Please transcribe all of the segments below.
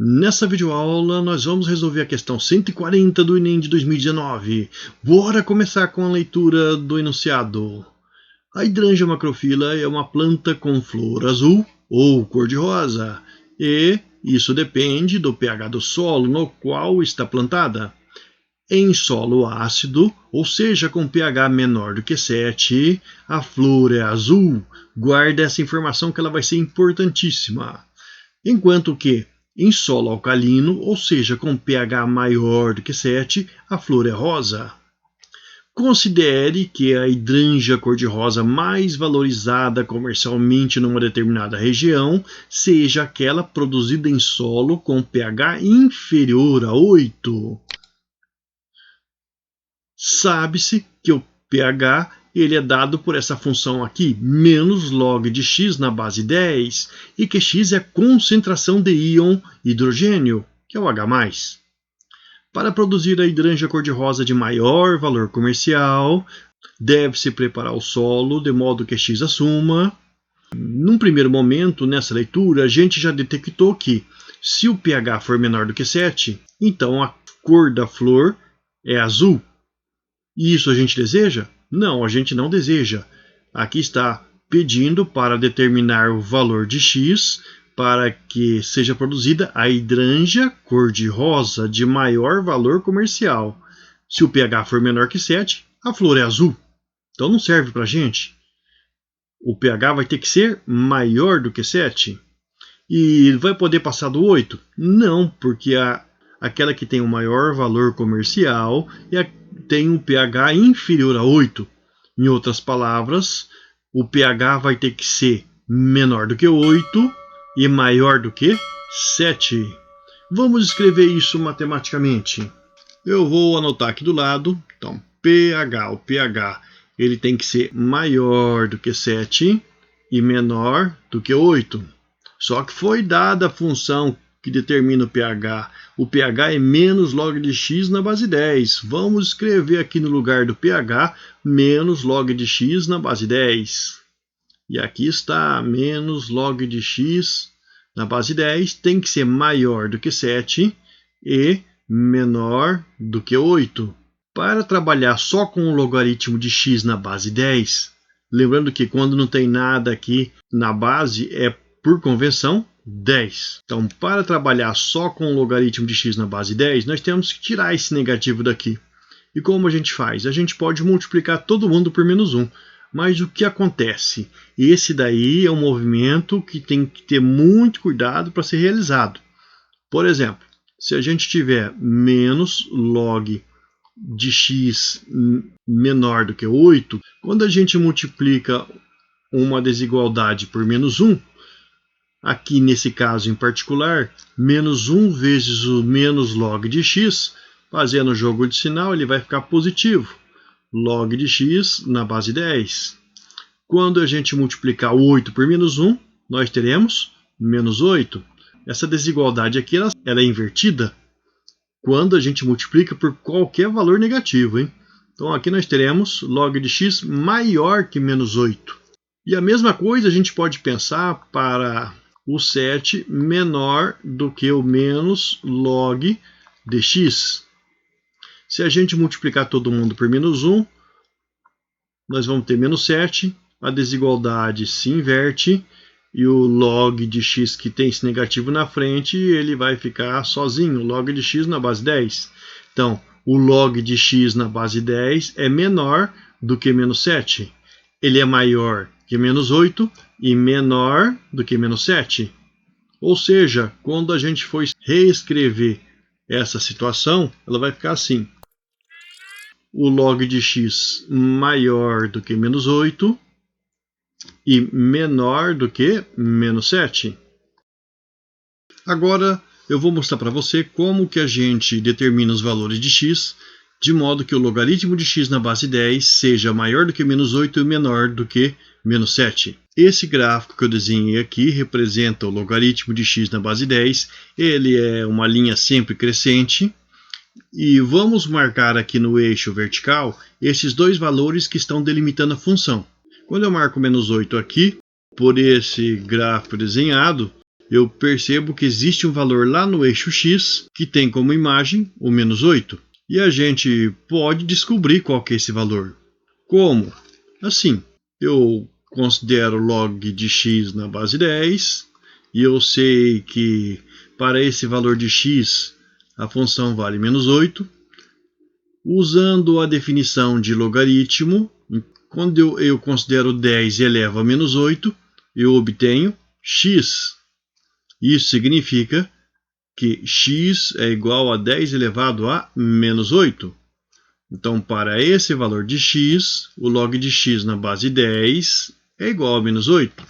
Nessa videoaula nós vamos resolver a questão 140 do Enem de 2019. Bora começar com a leitura do enunciado. A hidrangea macrofila é uma planta com flor azul ou cor-de-rosa, e isso depende do pH do solo no qual está plantada. Em solo ácido, ou seja, com pH menor do que 7, a flor é azul. Guarda essa informação que ela vai ser importantíssima. Enquanto que em solo alcalino, ou seja, com pH maior do que 7, a flor é rosa. Considere que a hidrangea cor-de-rosa mais valorizada comercialmente numa determinada região seja aquela produzida em solo com pH inferior a 8. Sabe-se que o pH ele é dado por essa função aqui, menos log de x na base 10, e que x é a concentração de íon hidrogênio, que é o H+. Para produzir a hidrangea cor-de-rosa de maior valor comercial, deve-se preparar o solo de modo que x assuma. Num primeiro momento, nessa leitura, a gente já detectou que, se o pH for menor do que 7, então a cor da flor é azul. E isso a gente deseja? Não, a gente não deseja. Aqui está pedindo para determinar o valor de x para que seja produzida a hidrangea cor-de-rosa de maior valor comercial. Se o pH for menor que 7, a flor é azul. Então não serve para a gente. O pH vai ter que ser maior do que 7. E vai poder passar do 8? Não, porque aquela que tem o maior valor comercial tem um pH inferior a 8. Em outras palavras, o pH vai ter que ser menor do que 8 e maior do que 7. Vamos escrever isso matematicamente. Eu vou anotar aqui do lado. Então, o pH ele tem que ser maior do que 7 e menor do que 8. Só que foi dada a função que determina o pH. O pH é menos log de x na base 10. Vamos escrever aqui no lugar do pH menos log de x na base 10. E aqui está menos log de x na base 10. Tem que ser maior do que 7 e menor do que 8. Para trabalhar só com o logaritmo de x na base 10, lembrando que quando não tem nada aqui na base é por convenção 10. Então, para trabalhar só com o logaritmo de x na base 10, nós temos que tirar esse negativo daqui. E como a gente faz? A gente pode multiplicar todo mundo por menos 1. Mas o que acontece? Esse daí é um movimento que tem que ter muito cuidado para ser realizado. Por exemplo, se a gente tiver menos log de x menor do que 8, quando a gente multiplica uma desigualdade por menos 1, aqui nesse caso em particular, menos 1 vezes o menos log de x, fazendo o jogo de sinal, ele vai ficar positivo. Log de x na base 10. Quando a gente multiplicar o 8 por menos 1, nós teremos menos 8. Essa desigualdade aqui ela é invertida quando a gente multiplica por qualquer valor negativo. Então aqui nós teremos log de x maior que menos 8. E a mesma coisa a gente pode pensar para o 7 menor do que o menos log de x. Se a gente multiplicar todo mundo por menos 1, nós vamos ter menos 7, a desigualdade se inverte e o log de x que tem esse negativo na frente, ele vai ficar sozinho, log de x na base 10. Então, o log de x na base 10 é menor do que menos 7. Ele é maior que menos 8 e menor do que menos 7. Ou seja, quando a gente for reescrever essa situação, ela vai ficar assim. O log de x maior do que menos 8 e menor do que menos 7. Agora eu vou mostrar para você como que a gente determina os valores de x de modo que o logaritmo de x na base 10 seja maior do que menos 8 e menor do que menos 7. Esse gráfico que eu desenhei aqui representa o logaritmo de x na base 10. Ele é uma linha sempre crescente. E vamos marcar aqui no eixo vertical esses dois valores que estão delimitando a função. Quando eu marco menos 8 aqui, por esse gráfico desenhado, eu percebo que existe um valor lá no eixo X que tem como imagem o menos 8. E a gente pode descobrir qual que é esse valor. Como? Assim, eu considero log de x na base 10 e eu sei que para esse valor de x a função vale menos 8. Usando a definição de logaritmo, quando eu considero 10 e elevo a menos 8, eu obtenho x. Isso significa que x é igual a 10 elevado a menos 8. Então, para esse valor de x, o log de x na base 10 é igual a menos 8.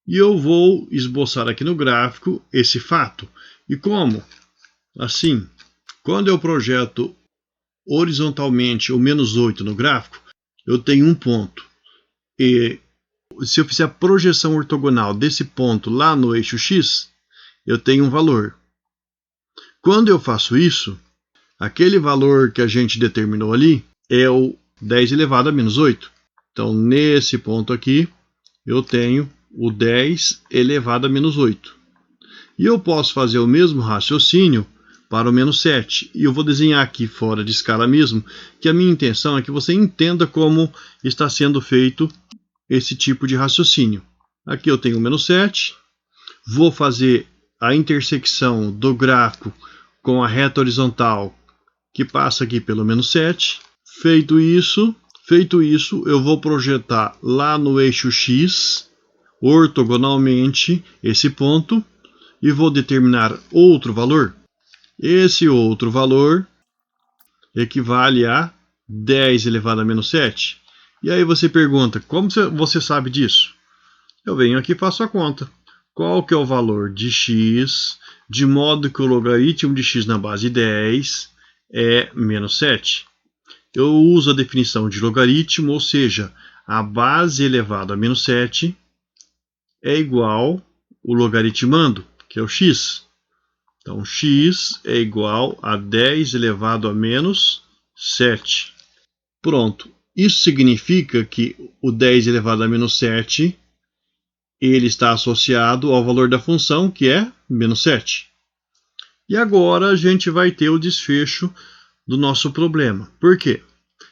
E eu vou esboçar aqui no gráfico esse fato. E como? Assim, quando eu projeto horizontalmente o menos 8 no gráfico, eu tenho um ponto. E se eu fizer a projeção ortogonal desse ponto lá no eixo x, eu tenho um valor. Quando eu faço isso, aquele valor que a gente determinou ali é o 10 elevado a menos 8. Então, nesse ponto aqui, eu tenho o 10 elevado a menos 8. E eu posso fazer o mesmo raciocínio para o menos 7. E eu vou desenhar aqui fora de escala mesmo, que a minha intenção é que você entenda como está sendo feito esse tipo de raciocínio. Aqui eu tenho o menos 7, vou fazer a intersecção do gráfico com a reta horizontal que passa aqui pelo menos 7. Feito isso, eu vou projetar lá no eixo X, ortogonalmente, esse ponto, e vou determinar outro valor. Esse outro valor equivale a 10 elevado a menos 7. E aí você pergunta, como você sabe disso? Eu venho aqui e faço a conta. Qual que é o valor de x, de modo que o logaritmo de x na base 10 é menos 7. Eu uso a definição de logaritmo, ou seja, a base elevado a menos 7 é igual o logaritmando, que é o x. Então, x é igual a 10 elevado a menos 7. Pronto. Isso significa que o 10 elevado a menos 7 ele está associado ao valor da função, que é menos 7. E agora a gente vai ter o desfecho do nosso problema. Por quê?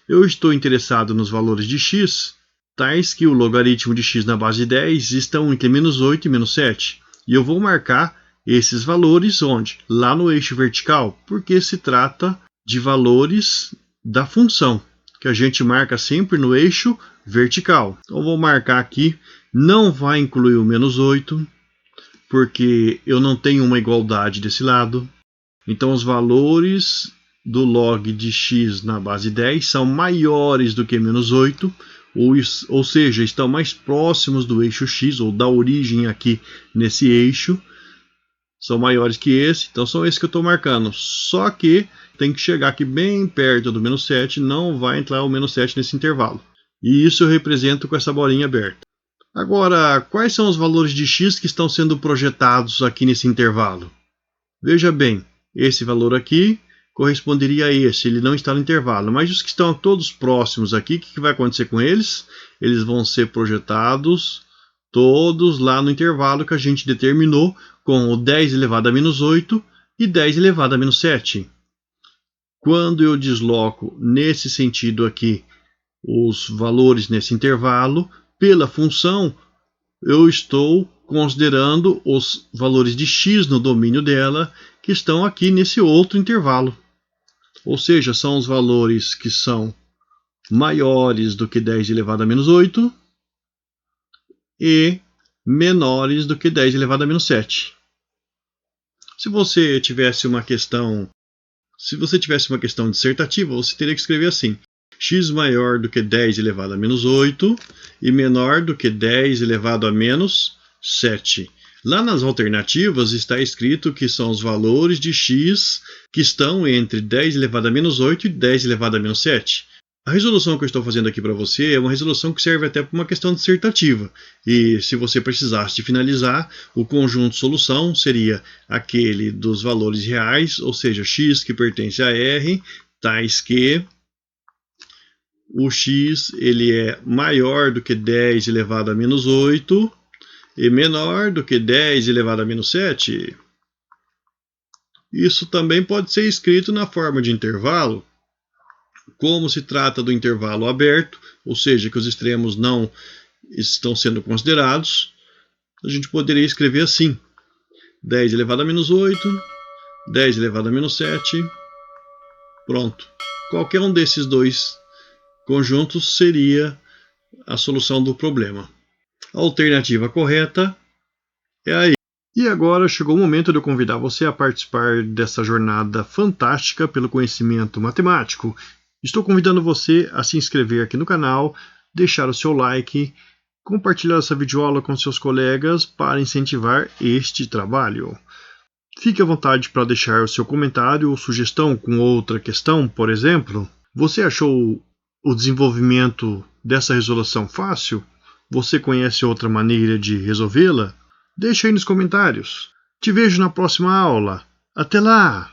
Eu estou interessado nos valores de x, tais que o logaritmo de x na base 10 estão entre menos 8 e menos 7. E eu vou marcar esses valores onde? Lá no eixo vertical, porque se trata de valores da função, que a gente marca sempre no eixo vertical. Então, eu vou marcar aqui, não vai incluir o menos 8, porque eu não tenho uma igualdade desse lado. Então, os valores do log de x na base 10 são maiores do que menos 8, ou seja, estão mais próximos do eixo x, ou da origem aqui nesse eixo, são maiores que esse, então são esses que eu estou marcando. Só que tem que chegar aqui bem perto do menos 7, não vai entrar o menos 7 nesse intervalo. E isso eu represento com essa bolinha aberta. Agora, quais são os valores de x que estão sendo projetados aqui nesse intervalo? Veja bem, esse valor aqui corresponderia a esse, ele não está no intervalo, mas os que estão todos próximos aqui, o que vai acontecer com eles? Eles vão ser projetados todos lá no intervalo que a gente determinou com o 10 elevado a menos 8 e 10 elevado a menos 7. Quando eu desloco nesse sentido aqui os valores nesse intervalo, pela função, eu estou considerando os valores de x no domínio dela que estão aqui nesse outro intervalo. Ou seja, são os valores que são maiores do que 10 elevado a menos 8 e menores do que 10 elevado a menos 7. Se você tivesse uma questão dissertativa, você teria que escrever assim: x maior do que 10 elevado a menos 8 e menor do que 10 elevado a menos 7. Lá nas alternativas está escrito que são os valores de x que estão entre 10 elevado a menos 8 e 10 elevado a menos 7. A resolução que eu estou fazendo aqui para você é uma resolução que serve até para uma questão dissertativa. E se você precisasse de finalizar, o conjunto solução seria aquele dos valores reais, ou seja, x que pertence a R, tais que o x ele é maior do que 10 elevado a menos 8 é menor do que 10 elevado a menos 7. Isso também pode ser escrito na forma de intervalo. Como se trata do intervalo aberto, ou seja, que os extremos não estão sendo considerados, a gente poderia escrever assim: 10 elevado a menos 8, 10 elevado a menos 7. Pronto. Qualquer um desses dois conjuntos seria a solução do problema. A alternativa correta é a E. E agora chegou o momento de eu convidar você a participar dessa jornada fantástica pelo conhecimento matemático. Estou convidando você a se inscrever aqui no canal, deixar o seu like, compartilhar essa videoaula com seus colegas para incentivar este trabalho. Fique à vontade para deixar o seu comentário ou sugestão com outra questão, por exemplo. Você achou o desenvolvimento dessa resolução fácil? Você conhece outra maneira de resolvê-la? Deixe aí nos comentários. Te vejo na próxima aula. Até lá!